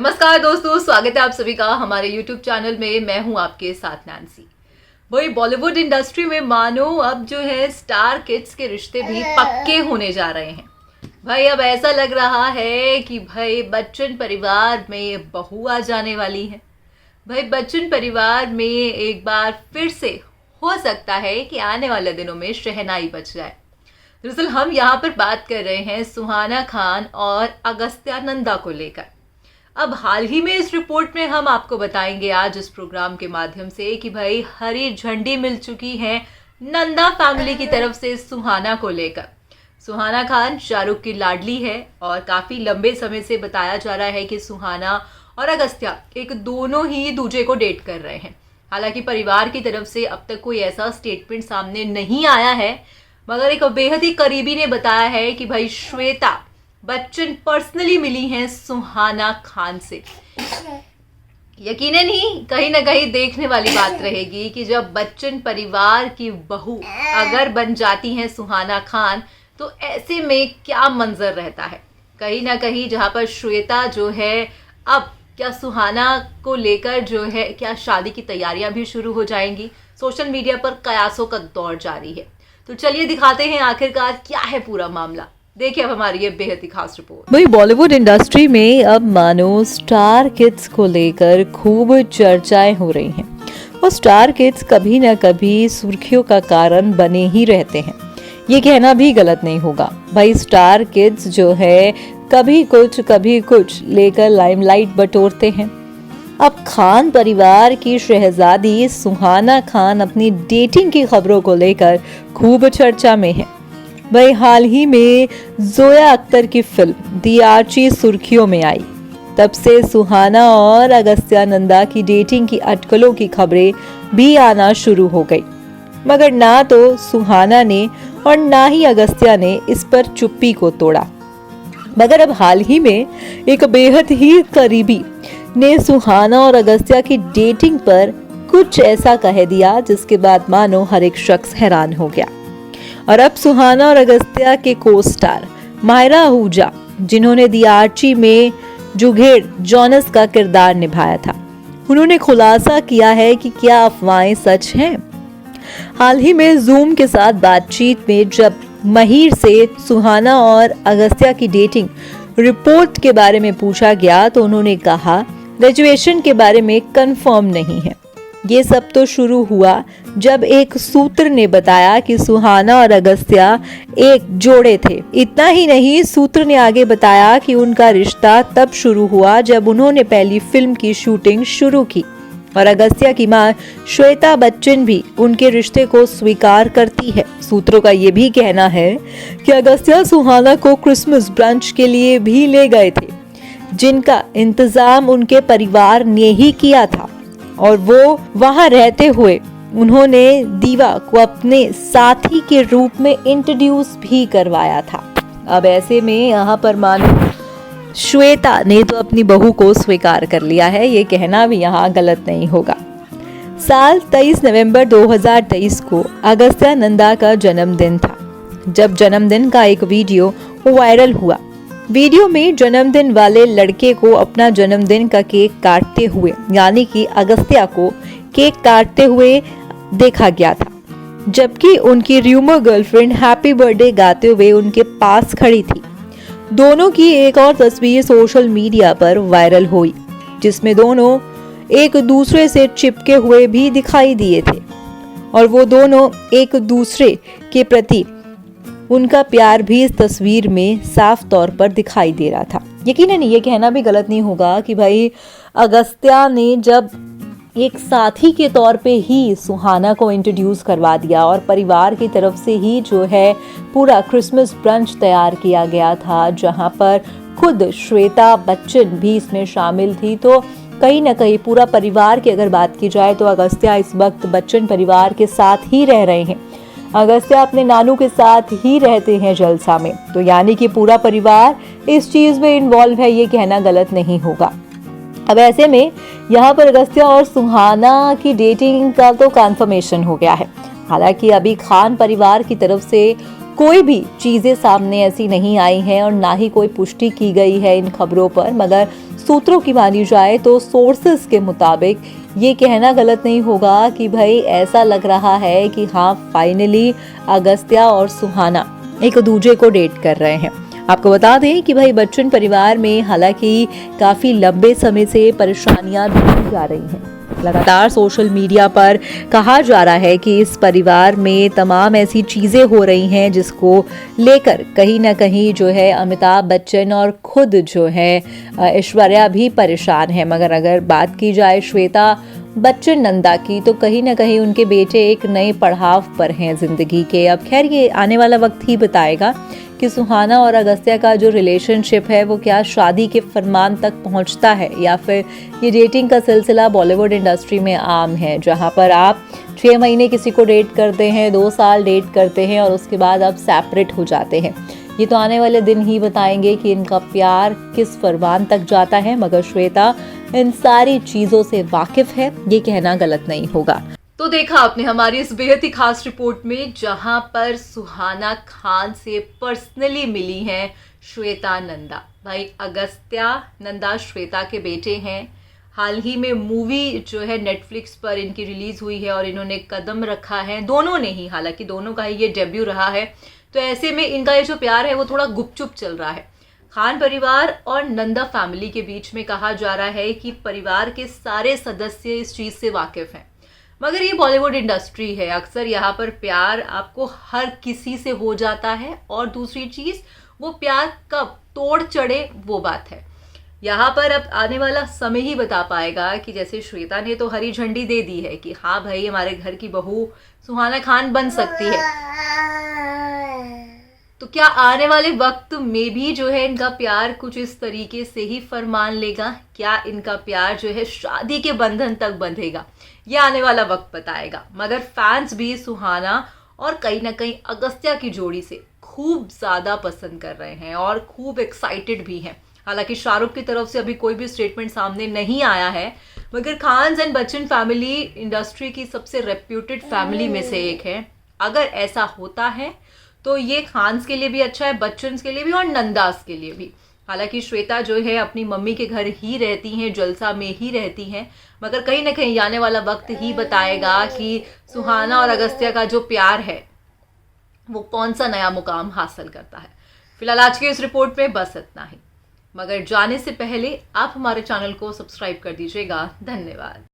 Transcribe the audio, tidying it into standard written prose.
नमस्कार दोस्तों, स्वागत है आप सभी का हमारे YouTube चैनल में। मैं हूं आपके साथ नैन्सी। वही बॉलीवुड इंडस्ट्री में मानो अब जो है स्टार किड्स के रिश्ते भी पक्के होने जा रहे हैं। भाई अब ऐसा लग रहा है कि भाई बच्चन परिवार में बहू आ जाने वाली है। भाई बच्चन परिवार में एक बार फिर से हो सकता है कि आने वाले दिनों में शहनाई बच जाए। दरअसल हम यहाँ पर बात कर रहे हैं सुहाना खान और अगस्त्या नंदा को लेकर। अब हाल ही में इस रिपोर्ट में हम आपको बताएंगे आज इस प्रोग्राम के माध्यम से कि भाई हरी झंडी मिल चुकी है नंदा फैमिली की तरफ से सुहाना को लेकर। सुहाना खान शाहरुख की लाडली है और काफ़ी लंबे समय से बताया जा रहा है कि सुहाना और अगस्त्या एक दोनों ही दूजे को डेट कर रहे हैं। हालांकि परिवार की तरफ से अब तक कोई ऐसा स्टेटमेंट सामने नहीं आया है, मगर एक बेहद ही करीबी ने बताया है कि भाई श्वेता बच्चन पर्सनली मिली हैं सुहाना खान से। यकीनन ही कहीं ना कहीं देखने वाली बात रहेगी कि जब बच्चन परिवार की बहू अगर बन जाती हैं सुहाना खान, तो ऐसे में क्या मंजर रहता है। कहीं ना कहीं जहां पर श्वेता जो है, अब क्या सुहाना को लेकर जो है क्या शादी की तैयारियां भी शुरू हो जाएंगी। सोशल मीडिया पर कयासों का दौर जारी है। तो चलिए दिखाते हैं आखिरकार क्या है पूरा मामला। देखिए अब हमारी ये बेहद ही खास रिपोर्ट। वही बॉलीवुड इंडस्ट्री में अब मानो स्टार किड्स को लेकर खूब चर्चाएं हो रही हैं और स्टार किड्स कभी न कभी सुर्खियों का कारण बने ही रहते हैं। ये कहना भी गलत नहीं होगा। भाई स्टार किड्स जो है कभी कुछ लेकर लाइमलाइट बटोरते हैं। अब खान परिवार की शहजादी सुहाना खान अपनी डेटिंग की खबरों को लेकर खूब चर्चा में है। वही हाल ही में जोया अख्तर की फिल्म दी आर्ची सुर्खियों में आई। तब से सुहाना और अगस्त्या नंदा की डेटिंग की अटकलों की खबरें भी आना शुरू हो गई, मगर ना तो सुहाना ने और ना ही अगस्त्या ने इस पर चुप्पी को तोड़ा। मगर अब हाल ही में एक बेहद ही करीबी ने सुहाना और अगस्त्या की डेटिंग पर कुछ ऐसा कह दिया जिसके बाद मानो हर एक शख्स हैरान हो गया। और अब सुहाना और अगस्त्या के को स्टार मायरा आहूजा, जिन्होंने दी आर्ची में जुघेड़ जॉनस का किरदार निभाया था, उन्होंने खुलासा किया है कि क्या अफवाहें सच हैं। हाल ही में जूम के साथ बातचीत में जब महिर से सुहाना और अगस्त्या की डेटिंग रिपोर्ट के बारे में पूछा गया तो उन्होंने कहा ग्रेजुएशन के बारे में कंफर्म नहीं है। ये सब तो शुरू हुआ जब एक सूत्र ने बताया कि सुहाना और अगस्त्या एक जोड़े थे। इतना ही नहीं, सूत्र ने आगे बताया कि उनका रिश्ता तब शुरू हुआ जब उन्होंने पहली फिल्म की शूटिंग शुरू की और अगस्त्या की मां श्वेता बच्चन भी उनके रिश्ते को स्वीकार करती है। सूत्रों का ये भी कहना है कि अगस्त्या सुहाना को क्रिसमस ब्रंच के लिए भी ले गए थे, जिनका इंतजाम उनके परिवार ने ही किया था और वो वहां रहते हुए उन्होंने दीवा को अपने साथी के रूप में इंट्रोड्यूस भी करवाया था। अब ऐसे में यहाँ पर मानो श्वेता ने तो अपनी बहू को स्वीकार कर लिया है, ये कहना भी यहाँ गलत नहीं होगा। साल 23 नवंबर 2023 को अगस्त्या नंदा का जन्मदिन था, जब जन्मदिन का एक वीडियो वायरल हुआ। वीडियो में जन्मदिन वाले लड़के को अपना जन्मदिन का केक काटते हुए, यानी कि अगस्त्या को केक काटते हुए देखा गया था, जबकि उनकी रूमर गर्लफ्रेंड हैप्पी बर्थडे गाते हुए उनके पास खड़ी थी। दोनों की एक और तस्वीर सोशल मीडिया पर वायरल हुई, जिसमें दोनों एक दूसरे से चिपके हुए भी दिखाई दिए थे और वो दोनों एक दूसरे के प्रति उनका प्यार भी इस तस्वीर में साफ तौर पर दिखाई दे रहा था। यकीनन ये कहना भी गलत नहीं होगा कि भाई अगस्त्या ने जब एक साथी के तौर पे ही सुहाना को इंट्रोड्यूस करवा दिया और परिवार की तरफ से ही जो है पूरा क्रिसमस ब्रंच तैयार किया गया था, जहां पर खुद श्वेता बच्चन भी इसमें शामिल थी, तो कहीं ना कहीं पूरा परिवार की अगर बात की जाए तो अगस्त्या इस वक्त बच्चन परिवार के साथ ही रह रहे हैं। अगस्त्या अपने नानू के साथ ही रहते हैं जलसा में, तो यानी कि पूरा परिवार इस चीज में इन्वॉल्व है, ये कहना गलत नहीं होगा। अब ऐसे में यहाँ पर अगस्त्या और सुहाना की डेटिंग का तो कंफर्मेशन हो गया है। हालांकि अभी खान परिवार की तरफ से कोई भी चीज़ें सामने ऐसी नहीं आई हैं और ना ही कोई पुष्टि की गई है इन खबरों पर, मगर सूत्रों की मानी जाए तो सोर्सेस के मुताबिक ये कहना गलत नहीं होगा कि भाई ऐसा लग रहा है कि हाँ फाइनली अगस्त्या और सुहाना एक दूजे को डेट कर रहे हैं। आपको बता दें कि भाई बच्चन परिवार में हालांकि काफ़ी लंबे समय से परेशानियां देखी जा रही हैं। लगातार सोशल मीडिया पर कहा जा रहा है कि इस परिवार में तमाम ऐसी चीज़ें हो रही हैं जिसको लेकर कहीं ना कहीं जो है अमिताभ बच्चन और खुद जो है ऐश्वर्या भी परेशान है। मगर अगर बात की जाए श्वेता बच्चन नंदा की तो कहीं ना कहीं उनके बेटे एक नए पड़ाव पर हैं ज़िंदगी के। अब खैर ये आने वाला वक्त ही बताएगा कि सुहाना और अगस्त्या का जो रिलेशनशिप है वो क्या शादी के फरमान तक पहुंचता है या फिर ये डेटिंग का सिलसिला बॉलीवुड इंडस्ट्री में आम है, जहां पर आप 6 महीने किसी को डेट करते हैं, 2 साल डेट करते हैं और उसके बाद आप सेपरेट हो जाते हैं। ये तो आने वाले दिन ही बताएंगे कि इनका प्यार किस फरमान तक जाता है, मगर श्वेता इन सारी चीज़ों से वाकिफ है, ये कहना गलत नहीं होगा। तो देखा आपने हमारी इस बेहद ही खास रिपोर्ट में, जहां पर सुहाना खान से पर्सनली मिली हैं श्वेता नंदा। भाई अगस्त्या नंदा श्वेता के बेटे हैं। हाल ही में मूवी जो है नेटफ्लिक्स पर इनकी रिलीज हुई है और इन्होंने कदम रखा है, दोनों ने ही, हालांकि दोनों का ही ये डेब्यू रहा है। तो ऐसे में इनका ये जो प्यार है वो थोड़ा गुपचुप चल रहा है। खान परिवार और नंदा फैमिली के बीच में कहा जा रहा है कि परिवार के सारे सदस्य इस चीज़ से वाकिफ हैं, मगर ये बॉलीवुड इंडस्ट्री है, अक्सर यहाँ पर प्यार आपको हर किसी से हो जाता है और दूसरी चीज़ वो प्यार कब तोड़ चढ़े वो बात है। यहाँ पर अब आने वाला समय ही बता पाएगा कि जैसे श्वेता ने तो हरी झंडी दे दी है कि हाँ भाई हमारे घर की बहू सुहाना खान बन सकती है, तो क्या आने वाले वक्त में भी जो है इनका प्यार कुछ इस तरीके से ही फरमान लेगा? क्या इनका प्यार जो है शादी के बंधन तक बंधेगा? ये आने वाला वक्त बताएगा। मगर फैंस भी सुहाना और कहीं ना कहीं अगस्त्या की जोड़ी से खूब ज़्यादा पसंद कर रहे हैं और खूब एक्साइटेड भी हैं। हालांकि शाहरुख की तरफ से अभी कोई भी स्टेटमेंट सामने नहीं आया है, मगर Khan and Bachchan family industry की सबसे रेप्यूटेड फैमिली में से एक है। अगर ऐसा होता है तो ये खान्स के लिए भी अच्छा है, बच्चन के लिए भी और नंदास के लिए भी। हालांकि श्वेता जो है अपनी मम्मी के घर ही रहती हैं, जलसा में ही रहती हैं, मगर कहीं ना कहीं आने वाला वक्त ही बताएगा कि सुहाना और अगस्त्या का जो प्यार है वो कौन सा नया मुकाम हासिल करता है। फिलहाल आज के इस रिपोर्ट में बस इतना ही, मगर जाने से पहले आप हमारे चैनल को सब्सक्राइब कर दीजिएगा। धन्यवाद।